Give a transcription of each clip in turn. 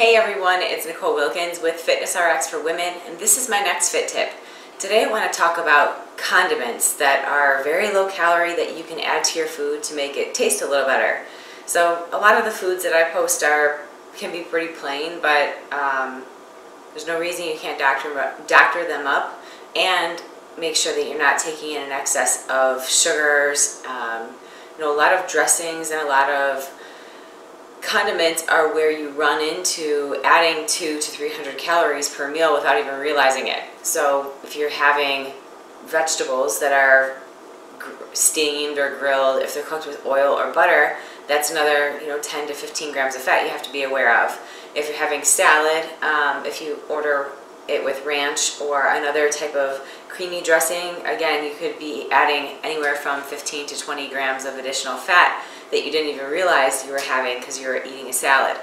Hey everyone, it's Nicole Wilkins with FitnessRx for Women, and this is my next fit tip. Today I want to talk about condiments that are very low calorie that you can add to your food to make it taste a little better. So a lot of the foods that I post can be pretty plain, but there's no reason you can't doctor them up and make sure that you're not taking in an excess of sugars. A lot of dressings and a lot of condiments are where you run into adding 200 to 300 calories per meal without even realizing it. So if you're having vegetables that are steamed or grilled, if they're cooked with oil or butter, that's another 10 to 15 grams of fat you have to be aware of. If you're having salad, if you order it with ranch or another type of creamy dressing, again, you could be adding anywhere from 15 to 20 grams of additional fat that you didn't even realize you were having because you were eating a salad.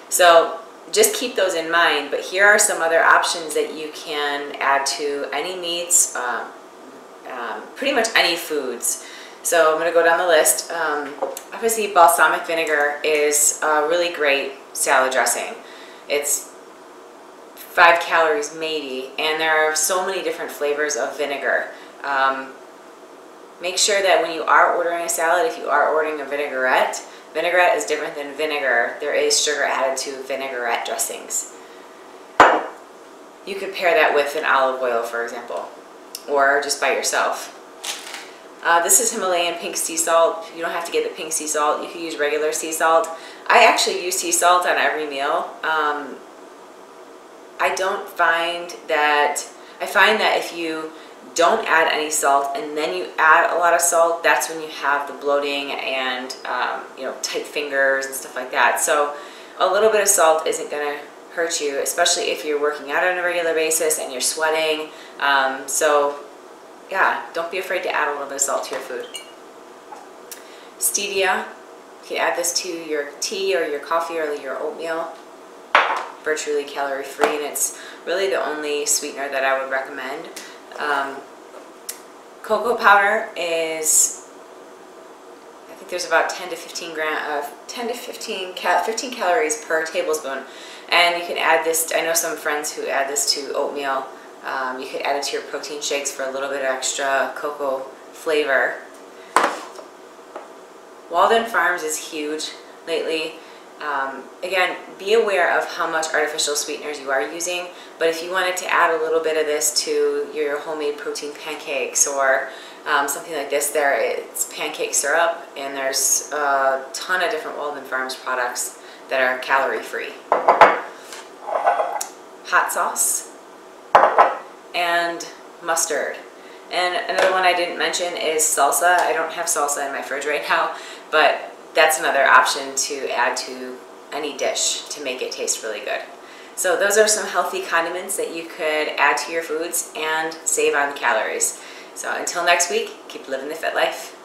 So just keep those in mind, but here are some other options that you can add to any meats, pretty much any foods. So I'm going to go down the list. Obviously balsamic vinegar is a really great salad dressing. It's 5 calories maybe, and there are so many different flavors of vinegar. Make sure that when you are ordering a salad, if you are ordering a vinaigrette is different than vinegar. There is sugar added to vinaigrette dressings. You could pair that with an olive oil, for example, or just by yourself. This is Himalayan pink sea salt. You don't have to get the pink sea salt. You can use regular sea salt. I actually use sea salt on every meal. I find that if you don't add any salt and then you add a lot of salt, that's when you have the bloating and tight fingers and stuff like that. So a little bit of salt isn't going to hurt you, especially if you're working out on a regular basis and you're sweating. So yeah, don't be afraid to add a little bit of salt to your food. Stevia, you can add this to your tea or your coffee or your oatmeal. Virtually calorie free, and it's really the only sweetener that I would recommend. Cocoa powder is, I think there's about 15 calories per tablespoon, and you can add this. I know some friends who add this to oatmeal. You could add it to your protein shakes for a little bit of extra cocoa flavor. Walden Farms is huge lately. Again, be aware of how much artificial sweeteners you are using, but if you wanted to add a little bit of this to your homemade protein pancakes or something like this, it's pancake syrup, and there's a ton of different Walden Farms products that are calorie free. Hot sauce and mustard. And another one I didn't mention is salsa. I don't have salsa in my fridge right now, but that's another option to add to any dish to make it taste really good. So those are some healthy condiments that you could add to your foods and save on calories. So until next week, keep living the fit life.